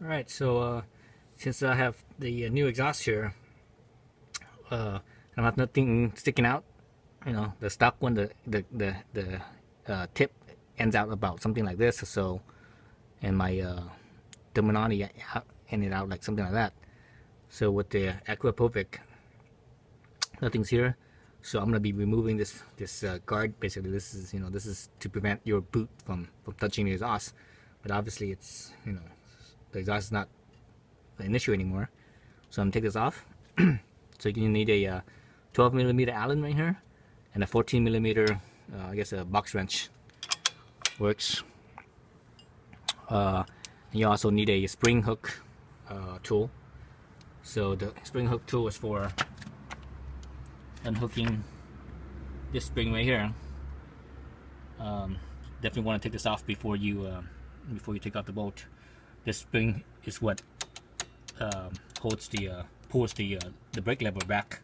Alright, so since I have the new exhaust here, I have nothing sticking out. You know, the stock one, the tip ends out about something like this. So, and my Dominati ended out like something like that. So with the Aquapovic, nothing's here. So I'm gonna be removing this guard. Basically, this is to prevent your boot from touching the exhaust. But obviously, it's the exhaust is not an issue anymore. So I'm gonna take this off. So you need a 12 millimeter Allen right here, and a 14 millimeter, I guess a box wrench works. You also need a spring hook tool. So the spring hook tool is for unhooking this spring right here. Definitely want to take this off before you take out the bolt. This spring is what pulls the brake lever back.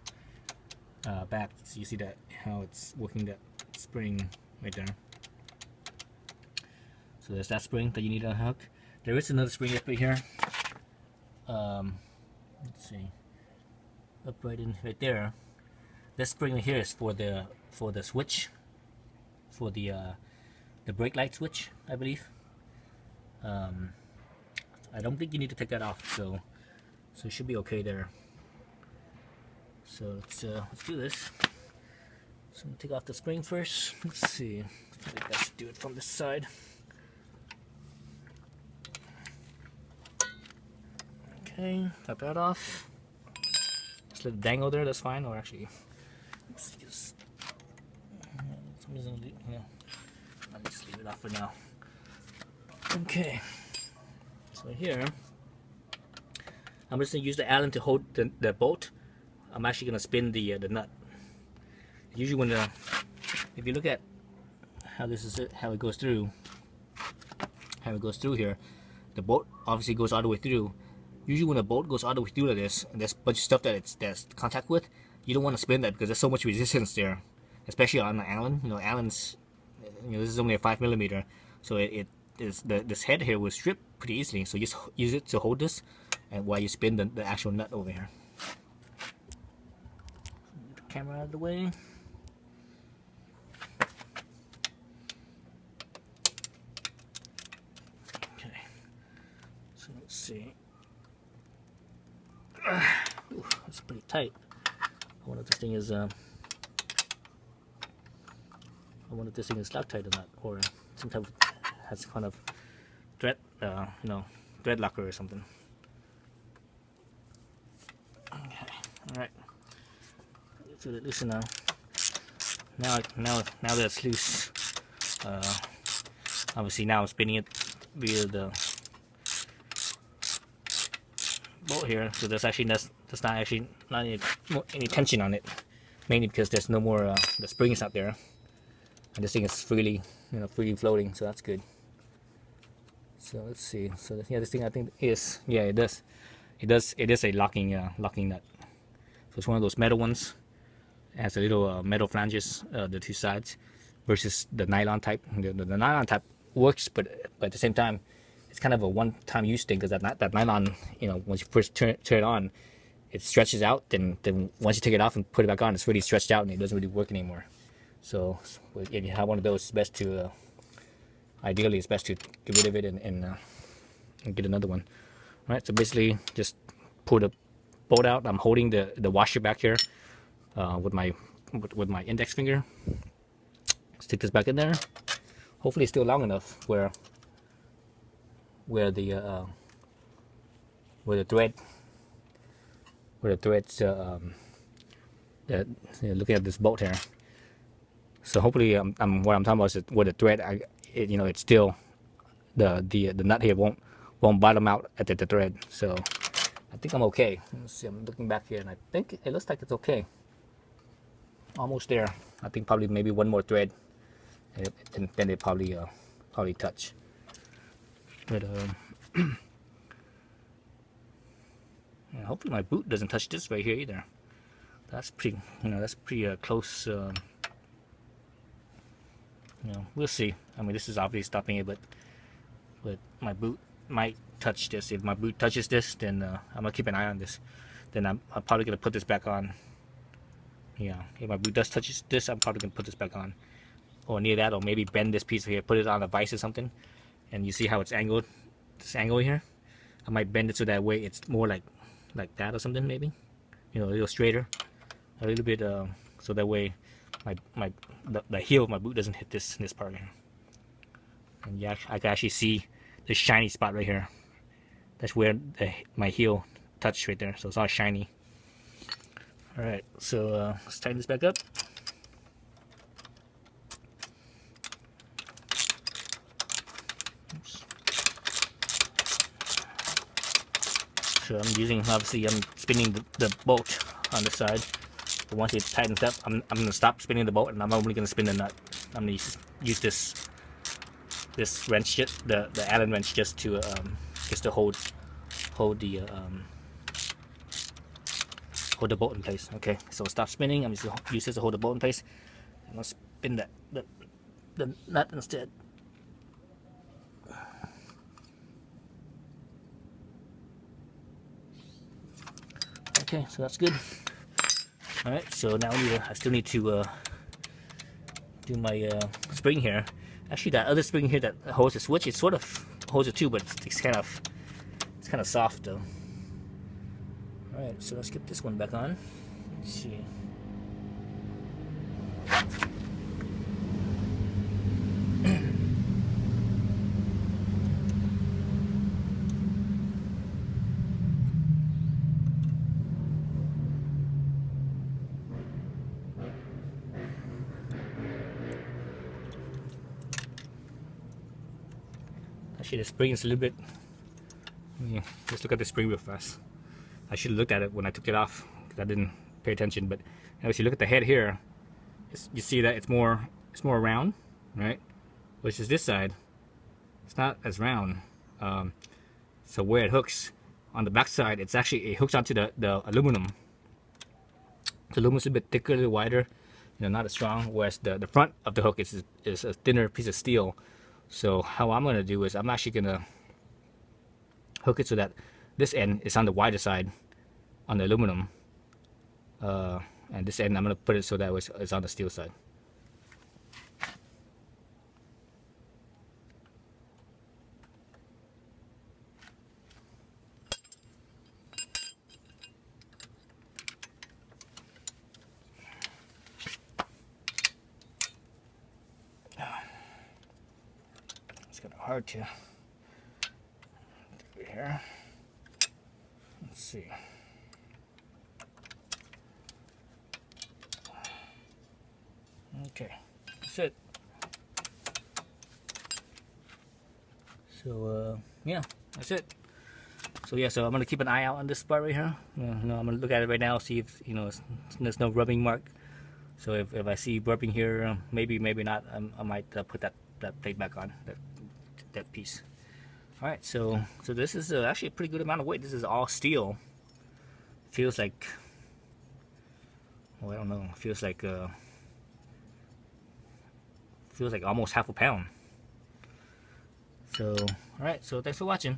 So you see that how it's working, that spring right there. So there's that spring that you need to unhook. There is another spring up right here. Let's see, up right there. This spring right here is for the switch, for the brake light switch, I believe. I don't think you need to take that off, so it should be okay there. So let's do this. So I'm gonna take off the spring first. Let's see. I think I should do it from this side. Okay, top that off. Just let it dangle there. That's fine. Or actually, let's just some reason, I'll just leave it off for now. Okay. So here, I'm just gonna use the Allen to hold the bolt. I'm actually gonna spin the nut. Usually when if you look at how it goes through, here, the bolt obviously goes all the way through. Usually when the bolt goes all the way through like this, and there's a bunch of stuff that's contact with, you don't want to spin that because there's so much resistance there, especially on the Allen. Allen's, this is only a 5 millimeter, so this head here will strip pretty easily. So just use it to hold this, and while you spin the actual nut over here. Get the camera out of the way. Okay, so let's see. Ooh, that's pretty tight. I wonder if this thing is lock tight or not, or some type of has kind of thread, thread locker or something. Okay, all right. Let's get it loosen now. Now that it's loose, obviously now I'm spinning it via the bolt here. So there's not any tension on it, mainly because there's no more the spring is not there, and this thing is freely floating. So that's good. So let's see. So yeah, this thing I think is, yeah, it does. It is a locking nut. So it's one of those metal ones. It has a little metal flanges, the two sides, versus the nylon type. The nylon type works, but at the same time, it's kind of a one-time use thing, because that nylon, once you first turn it on, it stretches out. Then once you take it off and put it back on, it's really stretched out and it doesn't really work anymore. So if you have one of those, it's best to ideally, it's best to get rid of it and get another one. All right, so basically just pull the bolt out. I'm holding the washer back here with my index finger. Stick this back in there. Hopefully it's still long enough where the threads looking at this bolt here. So hopefully what I'm talking about is where the thread, it's still the nut here won't bottom out at the thread. So I think I'm okay. Let's see, I'm looking back here and I think it looks like it's okay. Almost there. I think probably maybe one more thread, and then they probably touch. But yeah, hopefully my boot doesn't touch this right here either. That's pretty close. We'll see. I mean, this is obviously stopping it, but my boot might touch this. If my boot touches this, then I'm gonna keep an eye on this. Then I'm probably gonna put this back on. Yeah, if my boot does touches this, I'm probably gonna put this back on, or near that, or maybe bend this piece here, put it on a vise or something. And you see how it's angled, this angle here. I might bend it so that way it's more like that or something, maybe. You know, a little straighter, a little bit, so that way the heel of my boot doesn't hit this part here. And yeah, I can actually see the shiny spot right here. That's where my heel touched right there, so it's all shiny. All right, so let's tighten this back up. Oops. So I'm using, obviously, I'm spinning the bolt on the side. But once it tightens up, I'm gonna stop spinning the bolt, and I'm only gonna spin the nut. I'm gonna use this wrench, the Allen wrench, just to hold the bolt in place. Okay, so stop spinning. I'm just gonna use this to hold the bolt in place. I'm gonna spin the nut instead. Okay, so that's good. All right, so now I still need to do my spring here. Actually, that other spring here that holds the switch, it sort of holds it too, but it's kind of soft though. All right, so let's get this one back on. Let's see. Actually, the spring is a little bit. Yeah, let's look at the spring real fast. I should have looked at it when I took it off because I didn't pay attention. But as you look at the head here, you see that it's more round, right? Which is this side, it's not as round. So where it hooks on the back side, it hooks onto the aluminum. The aluminum's a bit thicker, a little wider, not as strong. Whereas the front of the hook is a thinner piece of steel. So how I'm gonna do is I'm actually gonna hook it so that this end is on the wider side on the aluminum, and this end I'm gonna put it so that it's on the steel side. It's kind of hard to do here. Let's see. Okay, that's it. So yeah, that's it. So yeah, so I'm gonna keep an eye out on this part right here. I'm gonna look at it right now, see if there's no rubbing mark. So if I see rubbing here, maybe not, I might put that plate back on, that piece. All right, so this is actually a pretty good amount of weight. This is all steel. Feels like, well, I don't know. Feels like almost half a pound. So all right, so thanks for watching.